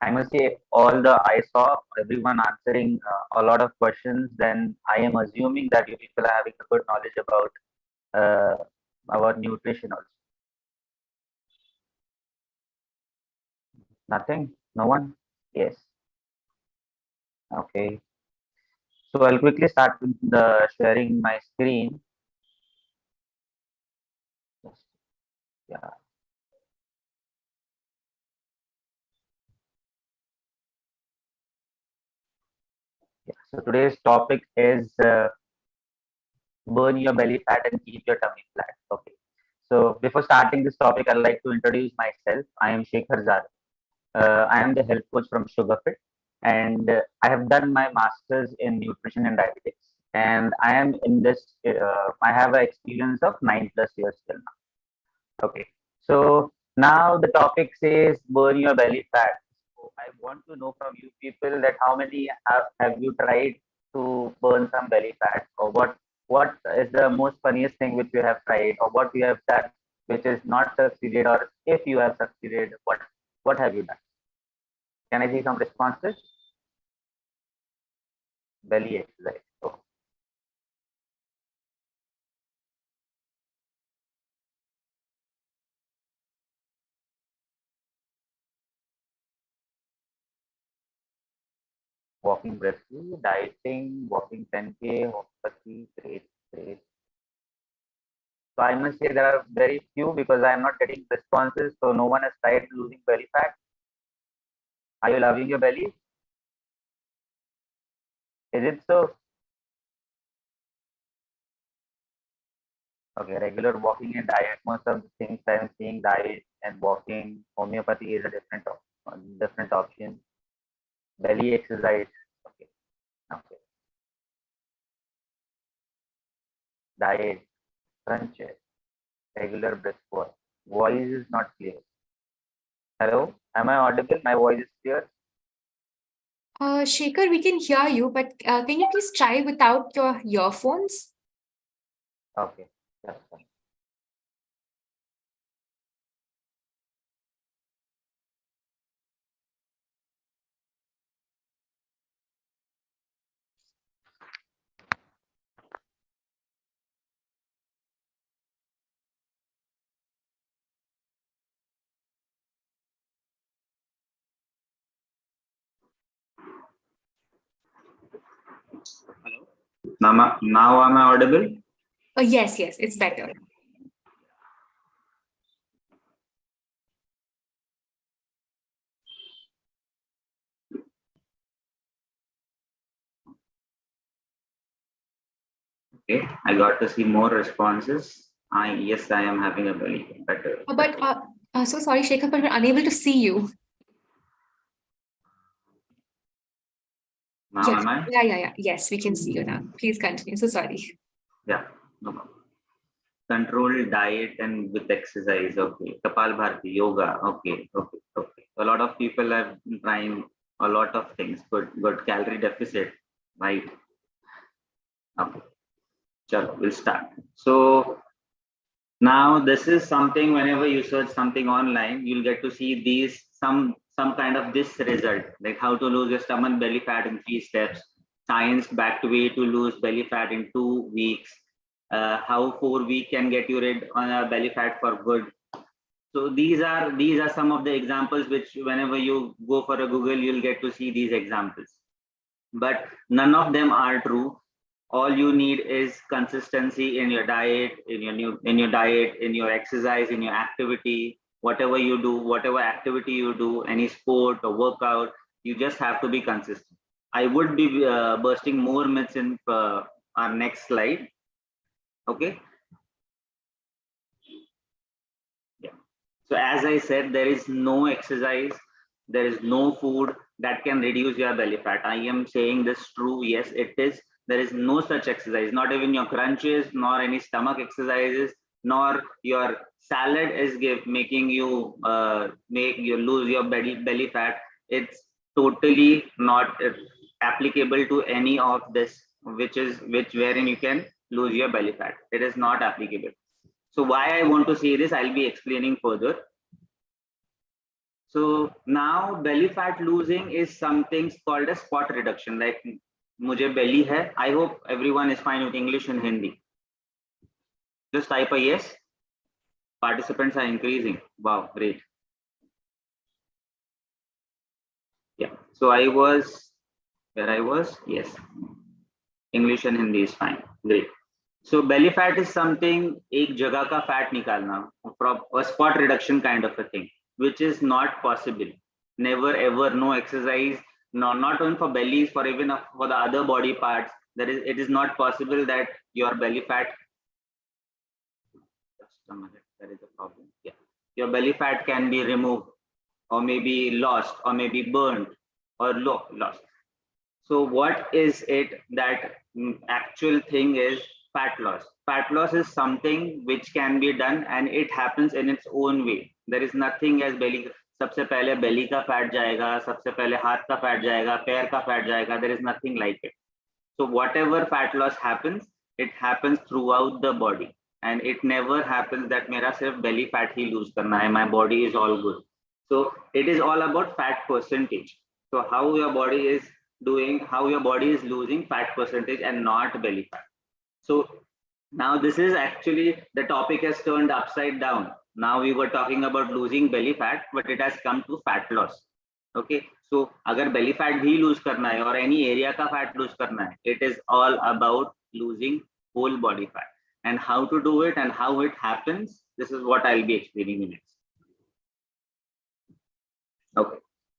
I must say, I saw everyone answering a lot of questions. Then I am assuming that you people are having a good knowledge about our nutrition also. Nothing? No one? Yes. Okay. So I'll quickly start with the sharing my screen. Yeah. Yeah. So today's topic is burn your belly fat and keep your tummy flat. Okay. So before starting this topic, I'd like to introduce myself. I am Shekhar Zad. I am the health coach from Sugarfit, and I have done my master's in nutrition and dietetics. And I am in this. I have an experience of 9+ years till now. Okay, so now the topic says burn your belly fat. So I want to know from you people that how many have you tried to burn some belly fat, or what is the most funniest thing which you have tried, or what you have done which is not succeeded, or if you have succeeded, what have you done? Can I see some responses? Belly exercise. Oh, walking briskly, dieting, walking 10K, homeopathy, great, great. So I must say there are very few because I am not getting responses. So no one has tried losing belly fat. Are you loving your belly? Is it so? Okay, regular walking and diet. Most of the things I am seeing diet and walking. Homeopathy is a different option. Belly exercise. Okay, okay. Diet, crunches, regular breath work. Voice is not clear. Hello, am I audible? My voice is clear. Shekhar, we can hear you, but can you please try without your earphones? Okay, that's fine. Hello. Now am I audible? Yes, it's better. Okay, I got to see more responses. Yes, I am having a belly better. So sorry, Shekhar, but we're unable to see you. Now Yes. am I? Yeah. Yes, we can see you now. Please continue. So sorry. Yeah, no problem. Controlled diet and with exercise. Okay. Kapal Bharti, yoga. Okay. A lot of people are trying a lot of things. Good calorie deficit, right? Okay. Chalo, we'll start. So now this is something whenever you search something online, you'll get to see these some kind of this result, like how to lose your stomach belly fat in 3 steps, science backed way to lose belly fat in 2 weeks, how 4 weeks can get you rid on a belly fat for good. So these are some of the examples which whenever you go for a Google, you'll get to see these examples. But none of them are true. All you need is consistency in your diet, in your exercise, in your activity, whatever you do, whatever activity you do, any sport or workout, you just have to be consistent. I would be bursting more myths in our next slide. Okay. Yeah. So as I said, there is no exercise, there is no food that can reduce your belly fat. I am saying this true. Yes, it is. There is no such exercise, not even your crunches, nor any stomach exercises, nor your salad is making you make you lose your belly fat. It's totally not applicable to any of this, which wherein you can lose your belly fat. It is not applicable. So why I want to say this, I'll be explaining further. So now belly fat losing is something called a spot reduction. Like mujhe belly hai. I hope everyone is fine with English and Hindi. Just type a yes. Participants are increasing. Wow, great. Yeah. So I was where I was. Yes. English and Hindi is fine. Great. So belly fat is something एक जगह का fat निकालना, a spot reduction kind of a thing, which is not possible. Never ever, no exercise, no, not only for bellies, for even for the other body parts. It is not possible that your belly fat. Just a minute, there is a problem. Yeah, your belly fat can be removed, or maybe lost, or maybe burned, or lost. So what is it that actual thing is fat loss? Fat loss is something which can be done and it happens in its own way. There is nothing as belly. सबसे पहले belly का fat जाएगा, सबसे पहले हाथ का fat जाएगा, पैर का fat जाएगा. There is nothing like it. So whatever fat loss happens, it happens throughout the body, and it never happens that मेरा सिर्फ belly fat ही lose करना है. My body is all good. So it is all about fat percentage. So how your body is doing, how your body is losing fat percentage and not belly fat. So now this is actually, the topic has turned upside down. Now we were talking about losing belly fat, but it has come to fat loss. Okay, so agar belly fat bhi lose karna hai or any area ka fat lose karna hai, it is all about losing whole body fat, and how to do it and how it happens. This is what I'll be explaining next. Okay,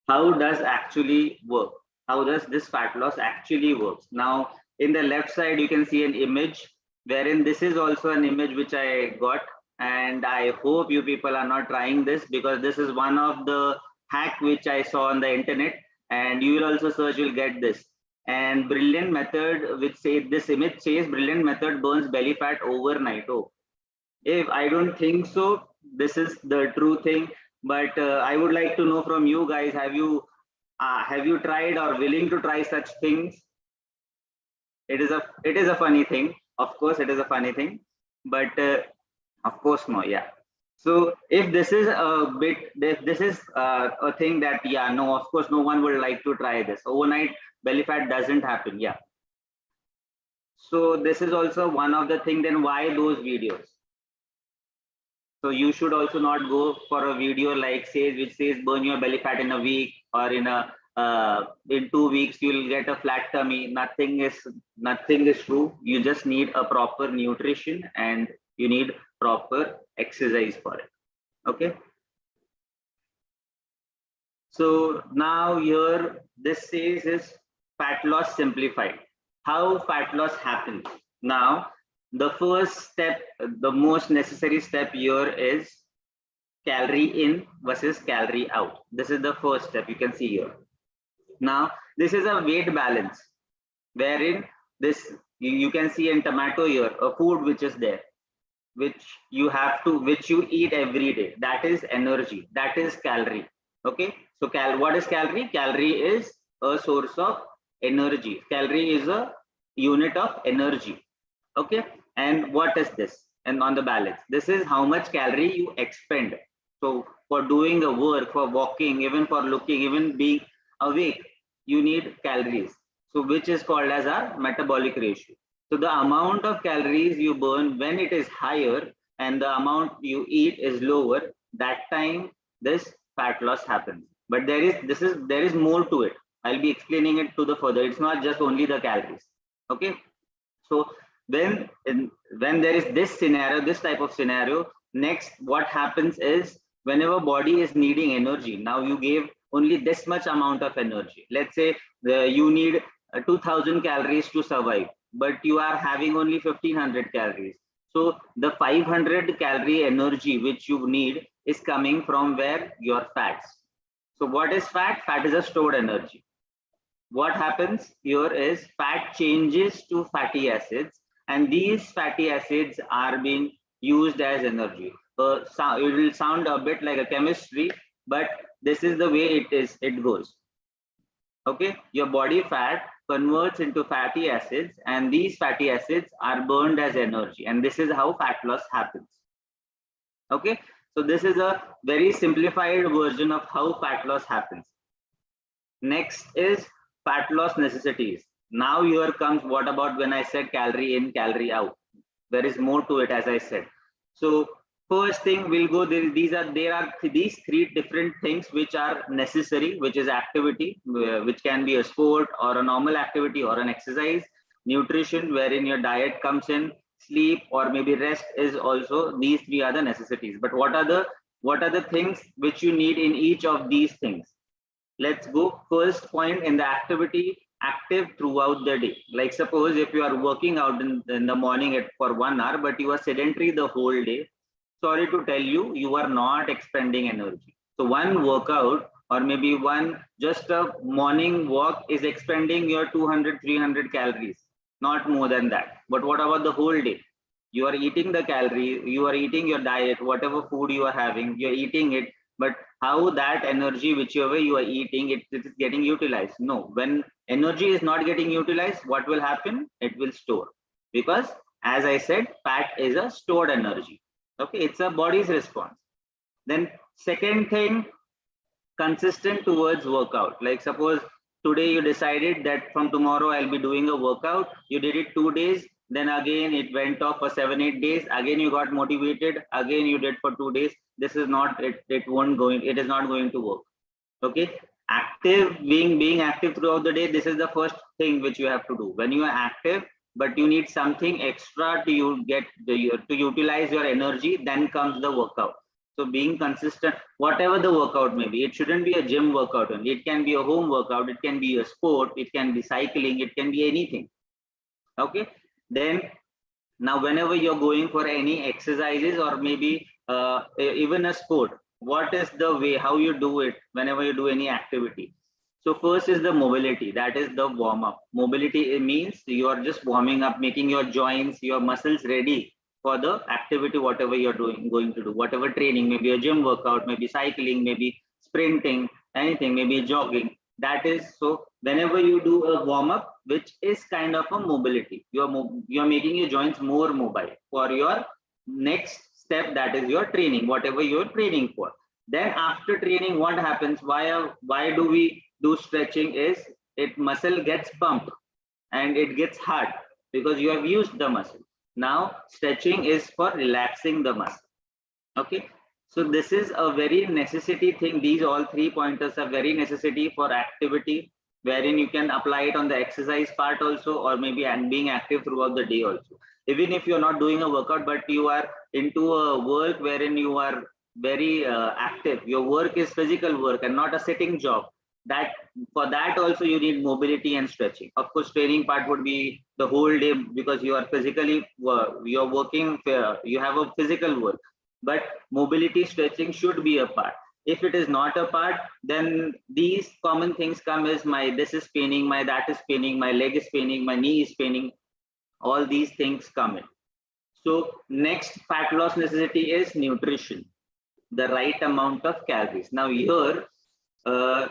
how does actually work? How does this fat loss actually works? Now in the left side you can see an image, wherein this is also an image which I got, and I hope you people are not trying this, because this is one of the hack which I saw on the internet, and you will also search, you'll get this. And brilliant method, which say this image says brilliant method burns belly fat overnight. Oh, if I don't think so, this is the true thing. But I would like to know from you guys, have you tried or willing to try such things? It is a funny thing. Of course, it is a funny thing, but of course no. Yeah. So if this is if this is a thing that, yeah, no, of course no one would like to try this. Overnight belly fat doesn't happen. Yeah. So this is also one of the thing. Then why those videos? So you should also not go for a video like which says burn your belly fat in a week, or in 2 weeks you'll get a flat tummy. Nothing is true. You just need a proper nutrition and you need proper exercise for it. Okay. So now here this says is fat loss simplified. How fat loss happens? Now the first step, the most necessary step here is calorie in versus calorie out. This is the first step you can see here. Now this is a weight balance, wherein this you can see in tomato here, a food which is there, which you eat every day. That is energy, that is calorie. Okay, so what is calorie? Calorie is a source of energy. Calorie is a unit of energy. Okay, and what is this? And on the balance, this is how much calorie you expend. So for doing the work, for walking, even for looking, even being awake, you need calories. So which is called as our metabolic ratio. So the amount of calories you burn when it is higher and the amount you eat is lower, that time this fat loss happens. But there is more to it. I'll be explaining it to the further. It's not just only the calories. Okay. So when there is this scenario, this type of scenario, next what happens is, whenever body is needing energy, now you gave only this much amount of energy. Let's say you need 2000 calories to survive, but you are having only 1500 calories. So the 500 calorie energy which you need is coming from where? Your fats. So what is fat? Fat is a stored energy. What happens here is fat changes to fatty acids, and these fatty acids are being used as energy. It will sound a bit like a chemistry, but this is the way it goes. Okay, your body fat converts into fatty acids, and these fatty acids are burned as energy, and this is how fat loss happens. Okay, So this is a very simplified version of how fat loss happens. Next is fat loss necessities. Now here comes what about when I said calorie in, calorie out. There is more to it, as I said. So first thing we'll go, there are these three different things which are necessary, which is activity, which can be a sport or a normal activity or an exercise. Nutrition, wherein your diet comes in, sleep or maybe rest is also, these three are the necessities. But what are the things which you need in each of these things? Let's go first point in the activity, active throughout the day. Like suppose if you are working out in the morning for 1 hour, but you are sedentary the whole day, sorry to tell you, you are not expending energy. So one workout or maybe just a morning walk is expending your 200, 300 calories, not more than that. But what about the whole day? You are eating the calorie, you are eating your diet, whatever food you are having, you're eating it, but how that energy, whichever you are eating, it is getting utilized? No, when energy is not getting utilized, what will happen? It will store, because as I said, fat is a stored energy. Okay, it's a body's response. Then second thing, consistent towards workout. Like suppose today you decided that from tomorrow I'll be doing a workout, you did it 2 days, then again it went off for 7-8 days, again you got motivated, again you did for 2 days. This is not it, it is not going to work. Okay, active, being active throughout the day, this is the first thing which you have to do. When you are active but you need something extra to utilize your energy, then comes the workout. So being consistent, whatever the workout may be, it shouldn't be a gym workout only. It can be a home workout, it can be a sport, it can be cycling, it can be anything. Okay, then now whenever you're going for any exercises or maybe even a sport, what is the way how you do it whenever you do any activity? So first is the mobility, that is the warm up. Mobility, it means you are just warming up, making your joints, your muscles ready for the activity, whatever you're going to do, whatever training, maybe a gym workout, maybe cycling, maybe sprinting, anything, maybe jogging. That is, so whenever you do a warm up, which is kind of a mobility, you're making your joints more mobile for your next step, that is your training, whatever you're training for. Then after training, what happens? Why do we do stretching? Is it muscle gets pumped and it gets hard because you have used the muscle. Now stretching is for relaxing the muscle. Okay, so this is a very necessity thing. These all three pointers are very necessity for activity, wherein you can apply it on the exercise part also, or maybe and being active throughout the day also. Even if you're not doing a workout, but you are into a work wherein you are very active, your work is physical work and not a sitting job, that for that also you need mobility and stretching. Of course, training part would be the whole day because you are physically, you're working, you have a physical work, but mobility, stretching should be a part. If it is not a part, then these common things come as my this is paining, my that is paining, my leg is paining, my knee is paining, all these things come in. So next fat loss necessity is nutrition, the right amount of calories. Now here,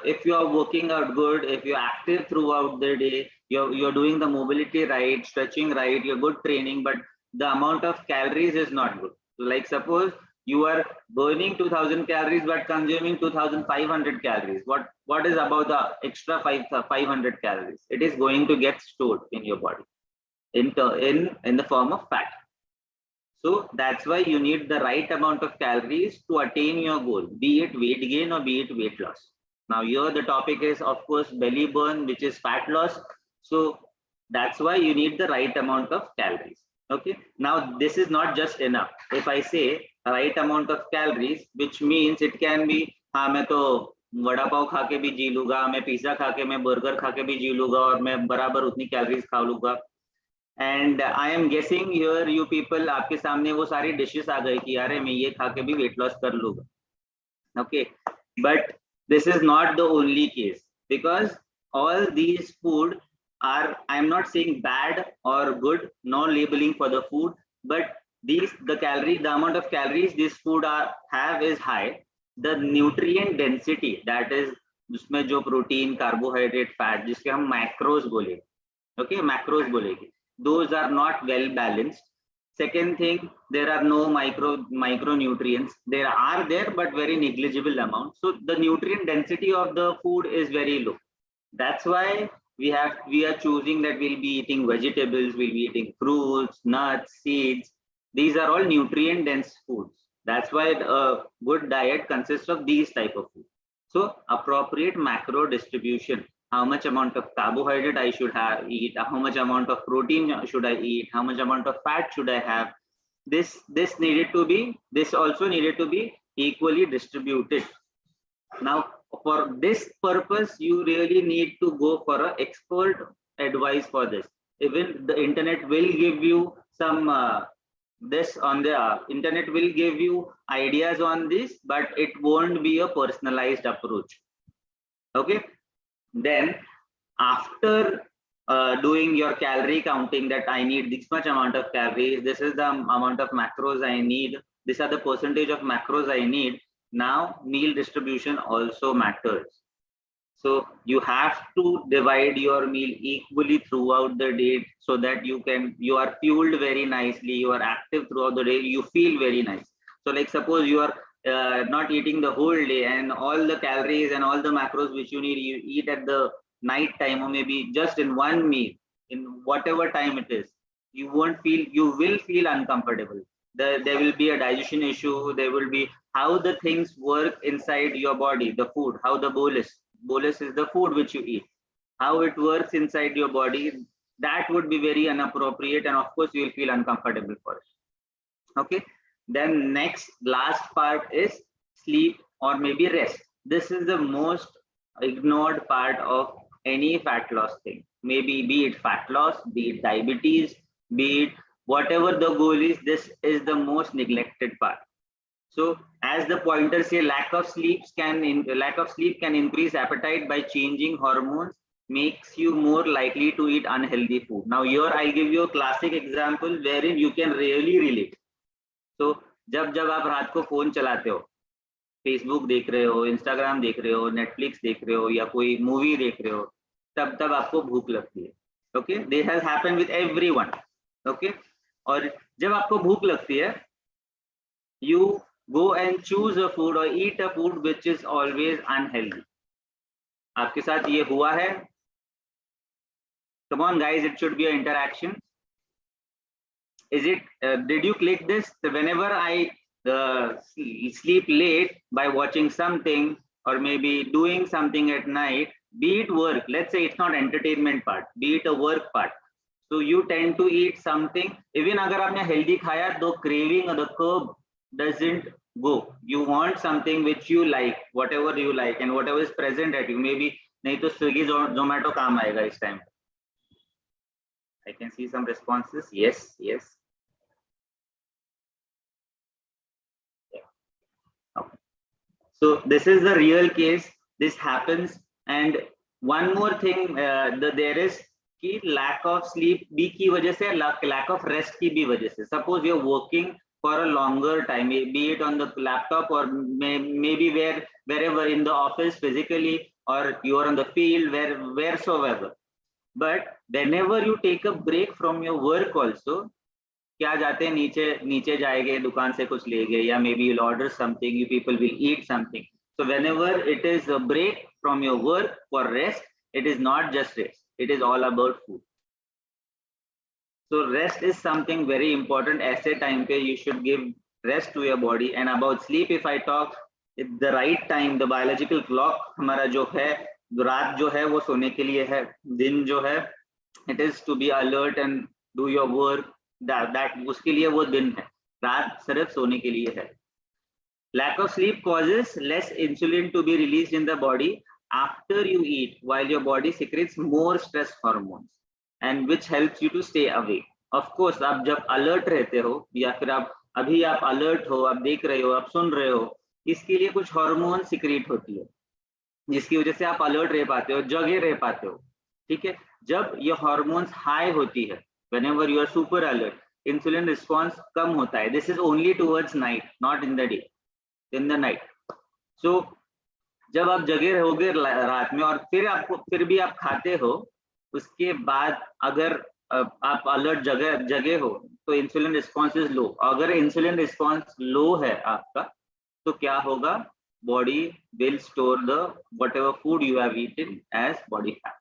if you are working out good, if you're active throughout the day, you're doing the mobility right, stretching right, you're good training, but the amount of calories is not good. So like suppose you are burning 2000 calories but consuming 2500 calories. What is about the extra 500 calories? It is going to get stored in your body in the form of fat. So that's why you need the right amount of calories to attain your goal, be it weight gain or be it weight loss. Now here the topic is of course belly burn, which is fat loss. So that's why you need the right amount of calories. Okay, now this is not just enough. If I say right amount of calories, which means it can be, हाँ मैं तो वड़ा पाव खा के भी जी लूंगा, मैं pizza खा के, मैं बर्गर खा के भी जी लूंगा और मैं बराबर उतनी कैलोरीज खा लूंगा. And I am guessing here you people, आपके सामने वो सारी डिशेस आ गई कि यार मैं ये खा के भी वेट लॉस कर लूंगा. Okay, but this is not the only case, because all these food are, I am not saying bad or good, no labeling for the food, but the amount of calories this food have is high. The nutrient density, that is उसमें जो protein, carbohydrate, fat, जिसके हम macros बोले, okay, macros बोलेंगे, those are not well balanced. Second thing, there are no micronutrients. There are there, but very negligible amount. So the nutrient density of the food is very low. That's why we are choosing that we'll be eating vegetables, we'll be eating fruits, nuts, seeds. These are all nutrient dense foods. That's why a good diet consists of these type of food. So appropriate macro distribution, how much amount of carbohydrate I should eat, how much amount of protein should I eat, how much amount of fat should I have. This also needed to be equally distributed. Now, for this purpose, you really need to go for an expert advice for this. Even the internet will give you some internet will give you ideas on this, but it won't be a personalized approach. Okay. Then after doing your calorie counting, that I need this much amount of calories, this is the amount of macros I need, these are the percentage of macros I need. Now meal distribution also matters. So you have to divide your meal equally throughout the day, so that you are fueled very nicely, you are active throughout the day, you feel very nice. So like suppose you are not eating the whole day, and all the calories and all the macros which you need, you eat at the night time, or maybe just in one meal, in whatever time it is, you will feel uncomfortable. There will be a digestion issue, there will be how the things work inside your body, the food, how the bolus is the food which you eat, how it works inside your body, that would be very inappropriate, and of course you will feel uncomfortable for it. Okay. Then last part is sleep or maybe rest. This is the most ignored part of any fat loss thing. Maybe be it fat loss, be it diabetes, be it whatever the goal is, this is the most neglected part. So as the pointers say, lack of sleep can increase appetite by changing hormones, makes you more likely to eat unhealthy food. Now here I'll give you a classic example wherein you can really relate. So जब आप रात को phone चलाते हो, Facebook देख रहे हो, Instagram देख रहे हो, नेटफ्लिक्स देख रहे हो, या कोई मूवी देख रहे हो, तब आपको भूख लगती है. Okay, this has happened with everyone. Okay, और जब आपको भूख लगती है, you go and choose a food or eat a food which is always unhealthy. आपके साथ ये हुआ है? Come on guys, it should be an interaction. Is it did you click this? Whenever I sleep late by watching something or maybe doing something at night, be it work, let's say it's not entertainment part, be it a work part, so you tend to eat something, even agar aapne healthy khaya, the craving or the curb doesn't go. You want something which you like, whatever you like and whatever is present at you. Maybe nahi to Swiggy Zomato kaam aayega is time. I can see some responses. Yes. Okay. So this is the real case. This happens. And one more thing, there is ki lack of sleep bhi ki wajah se, lack of rest ki bhi wajah se. Suppose you're working for a longer time, be it on the laptop or maybe wherever in the office physically, or you are on the field, wheresoever. But whenever you take a break from your work also, क्या जाते हैं नीचे जाएंगे, दुकान से कुछ लेंगे, या maybe you'll order something, you people will eat something. So whenever it is a break from your work for rest, it is not just rest, it is all about food. So rest is something very important. ऐसे time पे you should give rest to your body. And about sleep, if I talk, the right time, the biological clock हमारा जो है, रात जो है वो सोने के लिए है, दिन जो है it is to be alert and do your work. that उसके लिए वो दिन है, रात सिर्फ सोने के लिए है. Lack of sleep causes less insulin to be released in the body after you eat, while your body secretes more stress hormones, and which helps you to stay awake. Of course, आप जब alert रहते हो, या फिर अभी आप alert हो, आप देख रहे हो, आप सुन रहे हो, इसके लिए कुछ हार्मोन सिक्रेट होती है, जिसकी वजह से आप अलर्ट रह पाते हो, जगे रह पाते हो. ठीक है, जब ये हार्मोन्स हाई होती है, whenever you are super alert, insulin response कम होता है. This is only towards night, not in the day, in the night. So जब आप जगे रहोगे रात में और फिर भी आप खाते हो, उसके बाद अगर आप अलर्ट जगे हो, तो इंसुलिन रिस्पॉन्स इज लो. अगर इंसुलिन रिस्पॉन्स लो है आपका, तो क्या होगा? Body will store the whatever food you have eaten as body fat,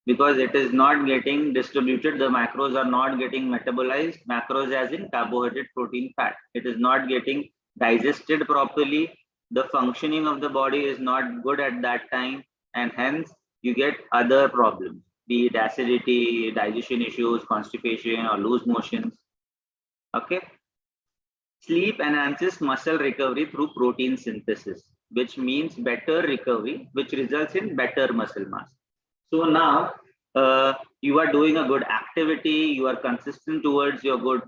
because it is not getting distributed. The macros are not getting metabolized. Macros as in carbohydrate, protein, fat. It is not getting digested properly. The functioning of the body is not good at that time, and hence you get other problems, be it acidity, digestion issues, constipation, or loose motions. Okay. Sleep enhances muscle recovery through protein synthesis, which means better recovery, which results in better muscle mass. So now you are doing a good activity, you are consistent towards your good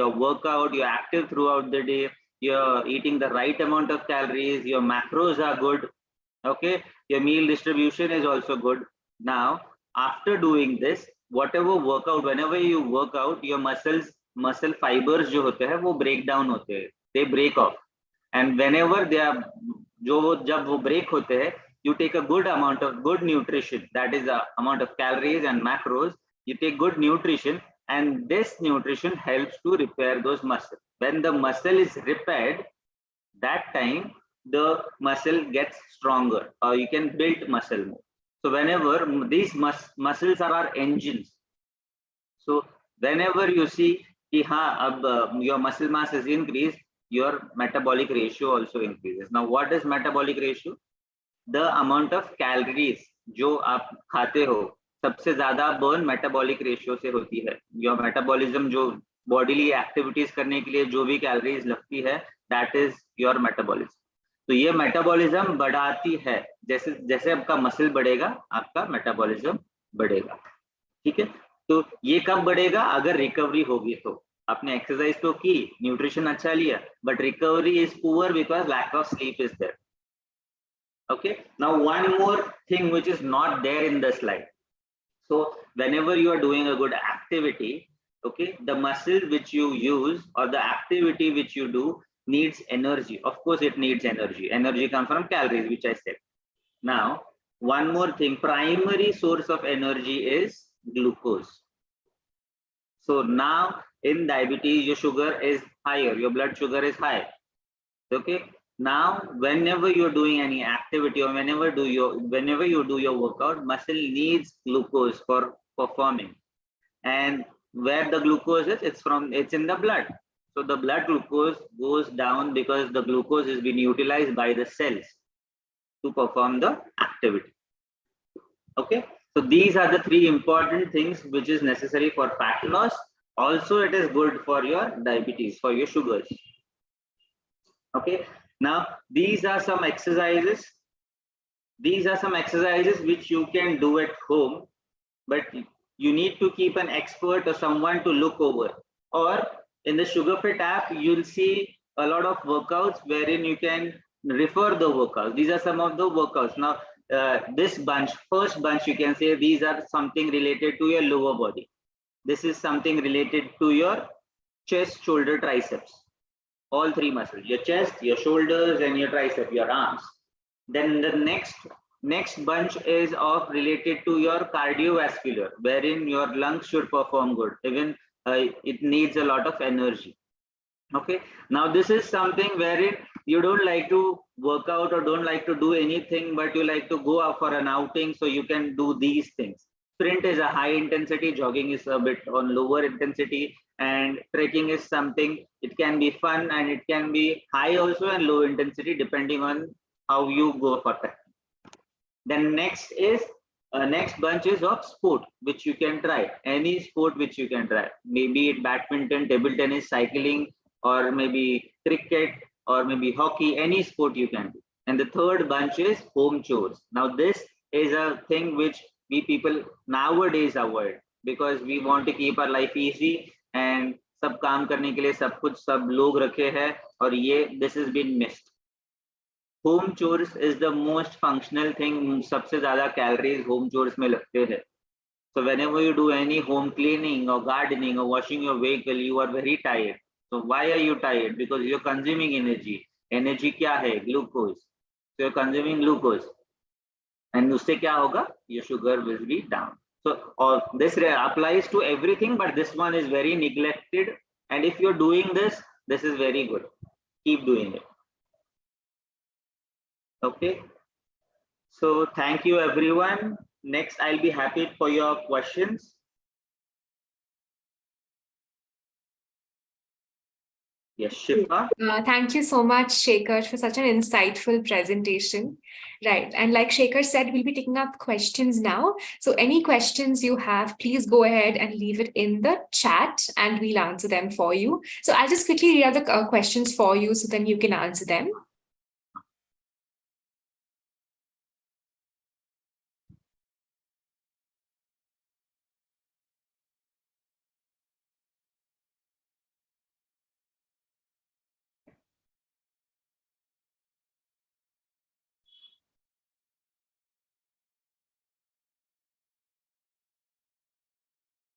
your workout, you're active throughout the day, you're eating the right amount of calories, your macros are good, okay, your meal distribution is also good. Now after doing this, whatever workout, whenever you work out, your muscle fibers जो होते हैं वो break down होते हैं, they break off, and whenever they are जब वो break होते हैं, you take a good amount of good nutrition, that is the amount of calories and macros, you take good nutrition, and this nutrition helps to repair those muscles. When the muscle is repaired, that time the muscle gets stronger, or you can build muscle more. So whenever these muscles are our engines, so whenever you see कि हाँ अब your muscle mass is increased, your metabolic ratio also increases. Now what is metabolic ratio? The amount of calories जो आप खाते हो, सबसे ज्यादा burn metabolic ratio से होती है. Your metabolism जो bodily activities करने के लिए जो भी calories लगती है, that is your metabolism. तो ये metabolism बढ़ाती है, जैसे जैसे आपका muscle बढ़ेगा, आपका metabolism बढ़ेगा. ठीक है, तो ये कब बढ़ेगा? अगर रिकवरी होगी तो. आपने एक्सरसाइज तो की, न्यूट्रिशन अच्छा लिया, but recovery is poor because lack of sleep is there. Okay, now one more thing which is not there in the slide. So whenever you are doing a good activity, okay, the muscle which you use or the activity which you do needs energy. Of course it needs energy. Energy comes from calories, which I said. Now one more thing, primary source of energy is glucose. So now in diabetes, your sugar is higher, your blood sugar is high. Okay, now whenever you're doing any activity or whenever you do your workout, muscle needs glucose for performing. And where the glucose is, it's in the blood. So the blood glucose goes down because the glucose is being utilized by the cells to perform the activity. Okay, so these are the three important things which is necessary for fat loss. Also it is good for your diabetes, for your sugars. Okay, now these are some exercises. These are some exercises which you can do at home, but you need to keep an expert or someone to look over. Or in the Besugarfit app, you'll see a lot of workouts wherein you can refer the workouts. These are some of the workouts. Now this bunch, first bunch, you can say these are something related to your lower body. This is something related to your chest, shoulder, triceps. All three muscles, your chest, your shoulders, and your tricep, your arms. Then the next bunch is of related to your cardiovascular, wherein your lungs should perform good. Even it needs a lot of energy. Okay, now this is something wherein you don't like to work out or don't like to do anything, but you like to go out for an outing, so you can do these things. Sprint is a high intensity, jogging is a bit on lower intensity, and trekking is something, it can be fun and it can be high also and low intensity depending on how you go for that. Then next bunch is of sport which you can try, any sport which you can try, maybe it badminton, table tennis, cycling, or maybe cricket, or maybe hockey, any sport you can do. And the third bunch is home chores. Now this is a thing which we people nowadays avoid because we want to keep our life easy and सब काम करने के लिए सब कुछ सब लोग रखे हैं और ये this has been missed. Home chores is the most functional thing. सबसे ज़्यादा calories home chores में लगते हैं. So whenever you do any home cleaning or gardening or washing your vehicle, you are very tired. So why are you tired? Because you're consuming energy. Energy क्या है? Glucose. So you're consuming glucose. And उससे क्या होगा? Your sugar will be down. So this applies to everything, but this one is very neglected And if you're doing this, this is very good. Keep doing it. Okay. So thank you, everyone. Next, I'll be happy for your questions. Yes, Shifa. Thank you so much, Shekhar, for such an insightful presentation. Right. And like Shekhar said, we'll be taking up questions now. So any questions you have, please go ahead and leave it in the chat and we'll answer them for you. So I'll just quickly read out the questions for you so then you can answer them.